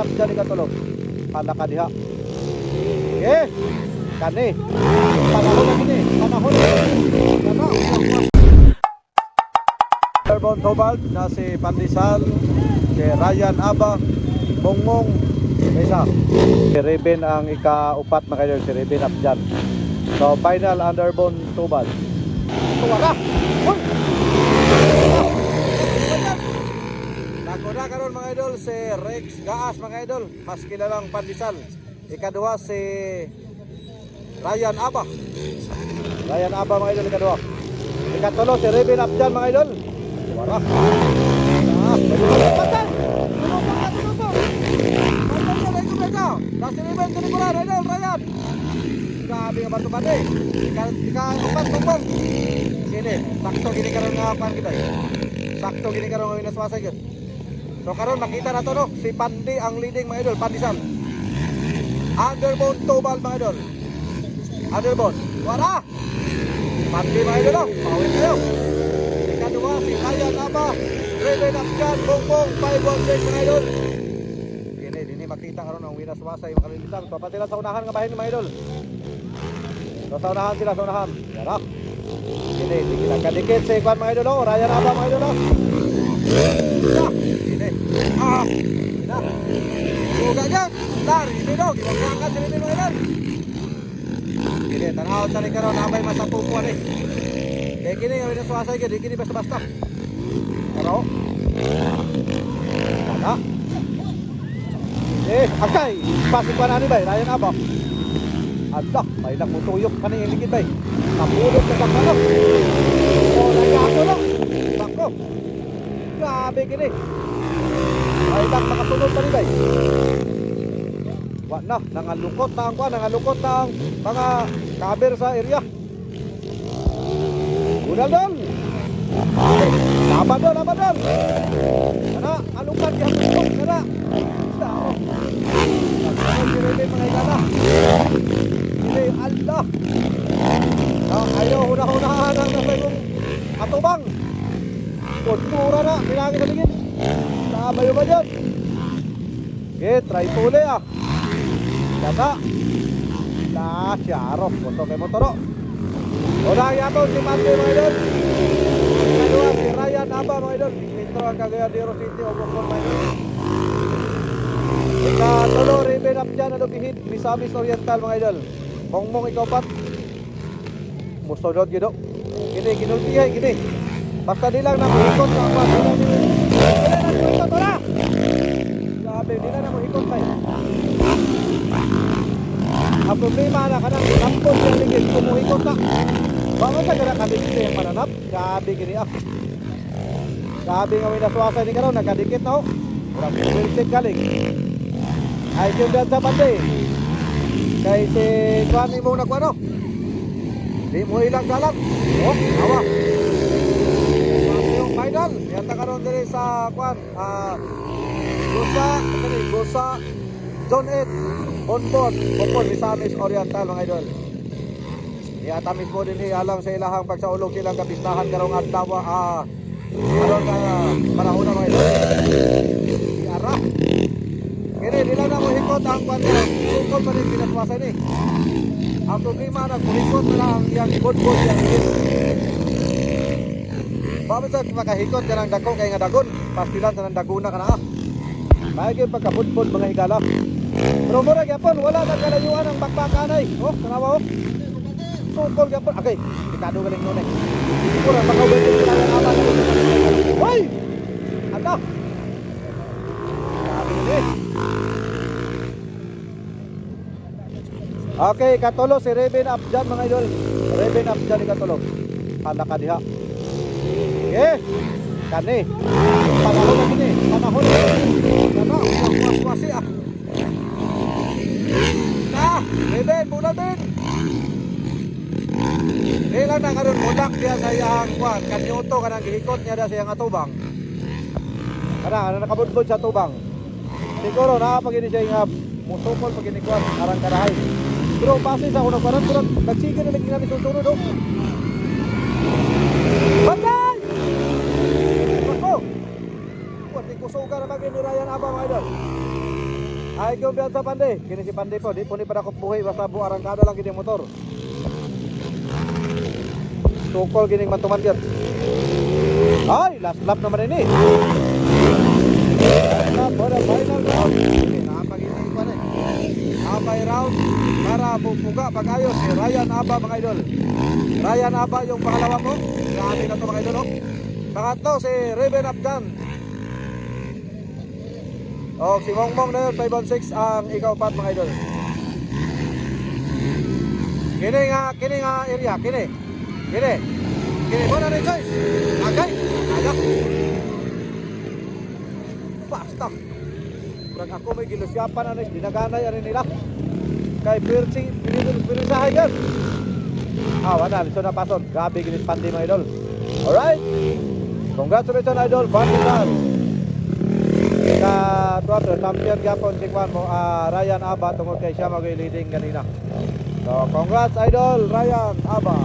Abjan ikatulog. Palaka diha. Okay. Kani. Panahon na gini. Panahon na gini. Kana. Airborne Tobalt na si Pandesal, si Ryan Aba, Bongbong, isa. Si Reben ang ika-upat mga idol, si Reben Abjan. So final Airborne Tobalt. Tuwara! Uy! Nako na karon mga idol si Rex Gaas mga idol, mas kilalang Pandesal. Ikaduha si Ryan Aba. Ryan Aba mga idol ikaduha. Ikatulo si Reben Abjan mga idol. Wala. Patay! Nasi Reben ke likuran, idol, Ryan. Grabe nga batu-batu. Ika upat tumbong. Sini, sakto gini karon nga pan kita. Sakto gini karon nga winaswasa gyud. So karon makita na to no, si Pandi ang leading mga idol, Pandesal. Airborne Tobalt mga idol. Airborne. Wala. Pandi mga idol, pawit kayo. Ikaduha si Ryan Aba, Reben Abjan, Bongbong, 516 mga idol. Dini makita karon ang winaswasa yung kalilitan. Papat sila sa unahan nga bahin mga idol. So sa unahan sila, sa unahan. Yan ah. Dini kadikit si Kwan mga idol, Ryan Aba mga idol. Dini. Nah. Suga dyan. Dari, ini dong. Gimangkakan sila mga idol. Dini, tanahon sa karon nabay masapupuan eh. Kaya gini nga winaswasa yun, di gini basta-basta. Pero ada akay, pasik pa na ni bay, Ryan Aba. Alah, may nakutuyok ka na yung ligid bay. Napulot ka sa kanak. O, nagako lang. Bako. Grabe gini. May nakasunod pa ni bay. Wala na, nangalukot na ang kwa, nangalukot na ang mga kaber sa area. Udal dong. Laban dong. Kana, alukan di hapon. Kana. Sao. Kini mga igala. Kini Allah. Ayo una-unahan ang nasa yung atubang. Kultura na, pinangin sa ligid. Sabayo ba dyan? Okay, try tuli ah. Kata. Syarok. Moto kay motoro. Unang yapon si Mante mga idol. Kedua si Ryan Aba mga idol. Intro ang Cagayan de Oro City o Bukon mga idol. Ikatulo Reben Abjan na lubihid Misamis Oriental mga idol. Bongbong ikaw-upat. Musodod yun o. Gini, ginultihay, gini. Basta di lang na mahikot na ako. Di na mahikot na. Sabi, di na mahikot tayo. Ang problema na kanang lampon sa ligid, kumuhikot na. Bakit sa kaya kadikit yung mananap? Gabi gini ah. Gabi nga may naswasay ni karon, nagkadikit na o. Urang pinag galing. Ay yung dyan sa pati. Kaya si Kwan mo nagwano. Di mo ilang galang. O, awa. Yung final. Yata karon diri sa Kwan. Gusa, Zone 8. Bonbon, Bukon, Misamis Oriental mga idol. Iyata mismo din alang sa ilahang pagsaulog silang kapistahan karong adlaw karon panahon na mga idol. Iara. Kini dila na mo hikot ang kwento. Sukol pa rin pinaswasan ni. Ang problema na kuhikot na lang yang bonbon yang higit. Bakit sa makahikot ka ng dako kay nga dagon? Pastilan sa ng daguna ka na ah. Mayagin pagkabunbon mga higala. Pero mura gyapon wala nang kalayuan ang bakbakanay. Oh, tanawa oh. Sukol gyapon. Okay, ikado galing nun eh. Mura makawin din sila ng aman. Hoy! Ano? Sabi ni. Okay, katulo si Reben Abjan mga idol. Reben Abjan ikatulo. Palaka diha. Okay. Kani. Panahon na gini. Panahon na gini. Kana, mas-masi ah. Reben, muna din. Ilan na karon mudak diya sa iyang kwan. Kanyuto ka nang gihikot niya da sa iyang atubang. Kana, nakabudbud sa atubang. Siguro nakapagini siya yung musukol pag inikwan. Arang karahay. Pero pasi sa unang parang kurang nagsigil na naging namin susunod oh. Batay! Ako! Kusuga na bagay ni Ryan Aba mga idol. Ay kumpiyansa Pande. Kini si Pande po, di po ni pa nakupuhi basta bu arangkada lang gini ang motor. Sukol gining matuman gyud. Ay, last lap naman ini. Last for the final round. Napagini pa rin. Abay round para bubuga pag-ayos si Ryan Aba mga idol. Ryan Aba yung pangalawa ko. Grabe na to mga idol. Oh. Pangatlo si Ruben Abdan. O si Mongmong na yun, 5-6 ang ika-upat mga idol. Kini nga area, kini mo na rin guys. Agay, agak. Basta. Kurang ako may gilusyapan na rin, dinaganay rin nila. Kay pinisahay yan. Wala, so napason. Grabe ginis Pandi mga idol. Alright. Congratulations idol, Pandi man. Ka tuwato, champion gapon si Kwan mo, Ryan Aba tungkol kay siya mag-leading kanina. So congrats idol, Ryan Aba.